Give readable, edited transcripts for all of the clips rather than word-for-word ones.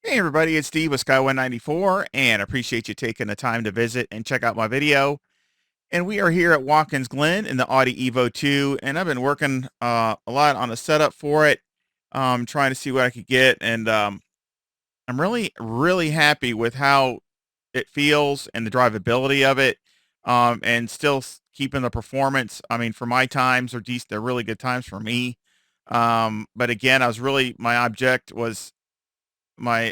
Hey everybody, it's Steve with Sky194 and appreciate you taking the time to visit and check out my video. And we are here at Watkins Glen in the Audi EVO2 and I've been working a lot on the setup for it, trying to see what I could get and I'm really happy with how it feels and the drivability of it, and still keeping the performance. I mean, for my times are decent, they're really good times for me. But again, I was really my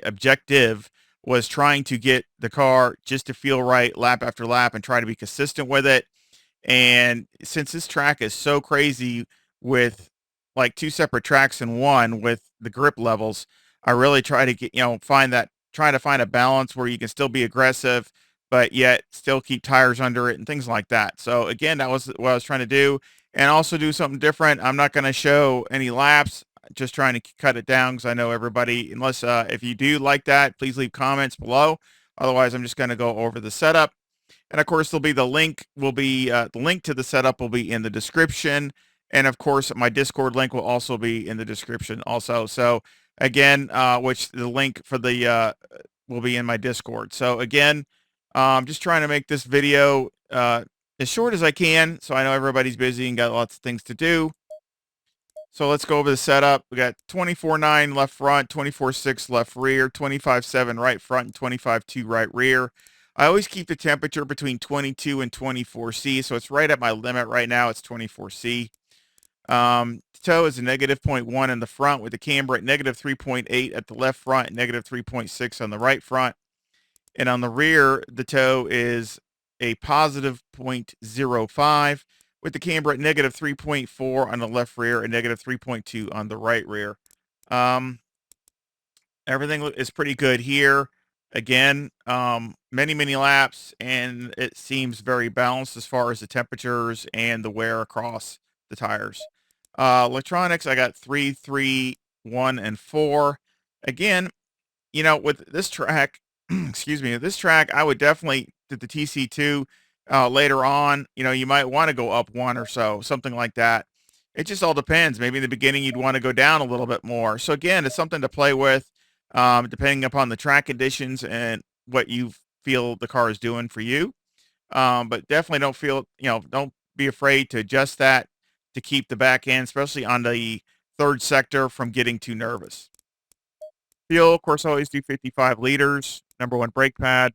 objective was trying to get the car just to feel right lap after lap and try to be consistent with it. And since this track is so crazy with like two separate tracks in one with the grip levels, I really try to get, try to find a balance where you can still be aggressive, but yet still keep tires under it and things like that. So again, that was what I was trying to do, and also do something different. I'm not going to show any laps, just trying to cut it down because I know everybody, unless if you do like that, please leave comments below. Otherwise, I'm just going to go over the setup. And of course, there'll be the link to the setup will be in the description. And of course, my Discord link will also be in the description also. So again, which the link for the will be in my Discord. So again, just trying to make this video as short as I can. So I know everybody's busy and got lots of things to do. So let's go over the setup. We got 24.9 left front, 24.6 left rear, 25.7 right front, and 25.2 right rear. I always keep the temperature between 22 and 24C, so it's right at my limit right now. It's 24C. Toe is a negative 0.1 in the front with the camber at negative 3.8 at the left front and negative 3.6 on the right front. And on the rear, the toe is a positive 0.05 with the camber at negative 3.4 on the left rear and negative 3.2 on the right rear. Um, Everything is pretty good here. Again, many laps, and it seems very balanced as far as the temperatures and the wear across the tires. Electronics, I got 3, 3, 1, and 4. Again, with this track, excuse me, this track, I would definitely do the TC2 later on. You might want to go up one or so, something like that. It just all depends. Maybe in the beginning you'd want to go down a little bit more. So again, it's something to play with, depending upon the track conditions and what you feel the car is doing for you. But definitely don't be afraid to adjust that to keep the back end, especially on the third sector, from getting too nervous. Fuel, of course, I always do 55 liters. Number one brake pad.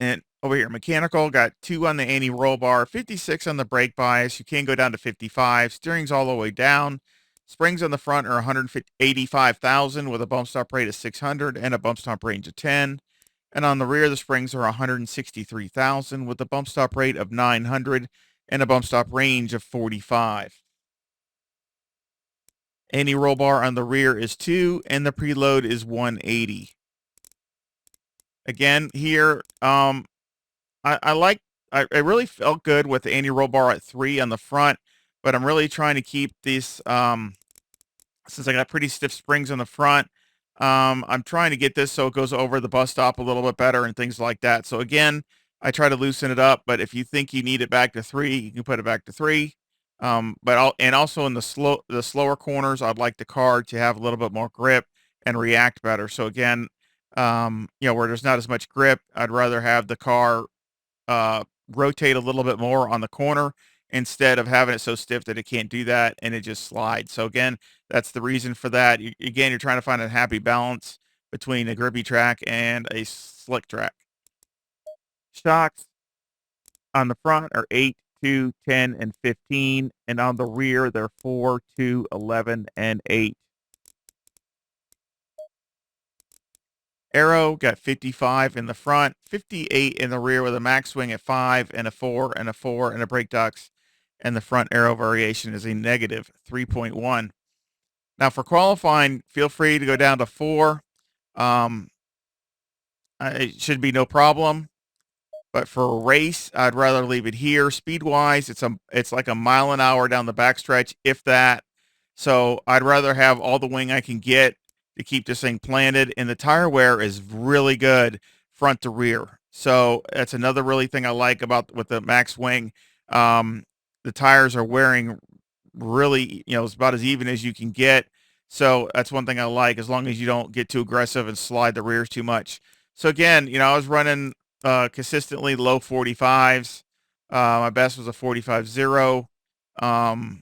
And over here, mechanical, got 2 on the anti-roll bar, 56 on the brake bias. You can go down to 55. Steering's all the way down. Springs on the front are 185,000 with a bump stop rate of 600 and a bump stop range of 10. And on the rear, the springs are 163,000 with a bump stop rate of 900 and a bump stop range of 45. Any roll bar on the rear is 2 and the preload is 180. Again, here, I like, I really felt good with the anti-roll bar at 3 on the front, but I'm really trying to keep these, since I got pretty stiff springs on the front, I'm trying to get this so it goes over the bus stop a little bit better and things like that. So again, I try to loosen it up, but if you think you need it back to 3, you can put it back to 3. And also in the slower corners, I'd like the car to have a little bit more grip and react better. So again, where there's not as much grip, I'd rather have the car rotate a little bit more on the corner instead of having it so stiff that it can't do that and it just slides. So again, that's the reason for that. Again, you're trying to find a happy balance between a grippy track and a slick track. Shocks on the front are 8, 2, 10, and 15, and on the rear they're 4, 2, 11, and 8. Arrow got 55 in the front, 58 in the rear with a max swing at 5 and a 4 and a 4 and a brake ducts, and the front arrow variation is a negative 3.1. Now for qualifying, feel free to go down to 4. Um, it should be no problem. But for a race, I'd rather leave it here. Speed wise, it's like a mile an hour down the backstretch, if that. So I'd rather have all the wing I can get to keep this thing planted. And the tire wear is really good front to rear. So that's another really thing I like about with the max wing. The tires are wearing really, it's about as even as you can get. So that's one thing I like, as long as you don't get too aggressive and slide the rears too much. So again, I was running consistently low 45s. My best was a 45.0. Um,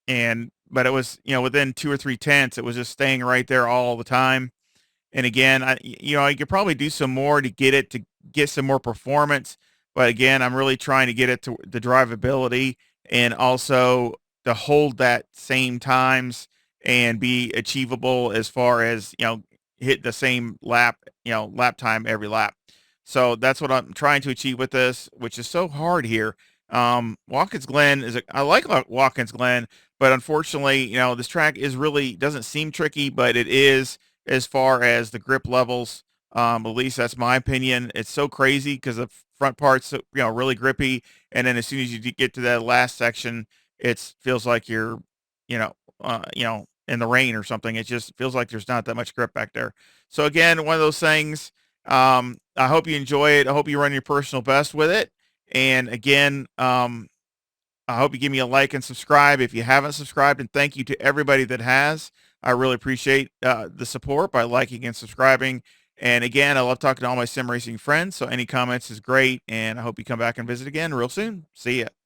and but it was, within 2 or 3 tenths, it was just staying right there all the time. And again, I could probably do some more to get it to get some more performance. But again, I'm really trying to get it to the drivability, and also to hold that same times and be achievable as far as, hit the same lap time every lap. So that's what I'm trying to achieve with this, which is so hard here. Watkins Glen I like Watkins Glen, but unfortunately, this track is really doesn't seem tricky, but it is, as far as the grip levels. At least that's my opinion. It's so crazy because the front part's, really grippy, and then as soon as you get to that last section, it feels like you're, in the rain or something. It just feels like there's not that much grip back there. So again, one of those things. I hope you enjoy it. I hope you run your personal best with it. And again, I hope you give me a like and subscribe if you haven't subscribed, and thank you to everybody that has. I really appreciate the support by liking and subscribing. And again, I love talking to all my sim racing friends, so any comments is great, and I hope you come back and visit again real soon. See ya.